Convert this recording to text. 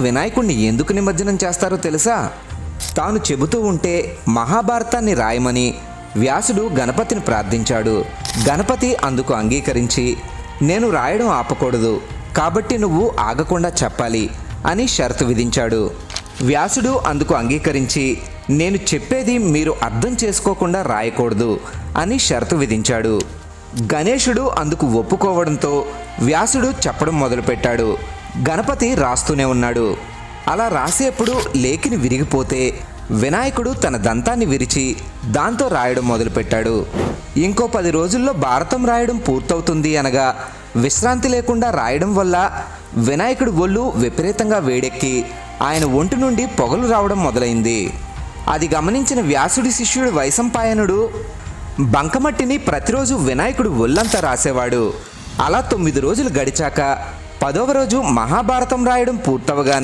వినాయకుడిని ఎందుకు నిమజ్జనం చేస్తారో తెలుసా? తాను చెబుతూ ఉంటే మహాభారతాన్ని రాయమని వ్యాసుడు గణపతిని ప్రార్థించాడు. గణపతి అందుకు అంగీకరించి, నేను రాయడం ఆపకూడదు కాబట్టి నువ్వు ఆగకుండా చెప్పాలి అని షరతు విధించాడు. వ్యాసుడు అందుకు అంగీకరించి, నేను చెప్పేది మీరు అర్థం చేసుకోకుండా రాయకూడదు అని షరతు విధించాడు. గణేశుడు అందుకు ఒప్పుకోవడంతో వ్యాసుడు చెప్పడం మొదలుపెట్టాడు. గణపతి రాస్తూనే ఉన్నాడు. అలా రాసేప్పుడు లేఖిని విరిగిపోతే వినాయకుడు తన దంతాన్ని విరిచి దాంతో రాయడం మొదలుపెట్టాడు. ఇంకో 10 రోజుల్లో భారతం రాయడం పూర్తవుతుంది అనగా విశ్రాంతి లేకుండా రాయడం వల్ల వినాయకుడి ఒళ్ళు విపరీతంగా వేడెక్కి ఆయన ఒంటి నుండి పొగలు రావడం మొదలైంది. అది గమనించిన వ్యాసుడి శిష్యుడు వైశంపాయనుడు బంకమట్టిని ప్రతిరోజు వినాయకుడు ఒళ్ళంతా రాసేవాడు. అలా 9 రోజులు గడిచాక 10వ రోజు మహాభారతం రాయడం పూర్తవగానే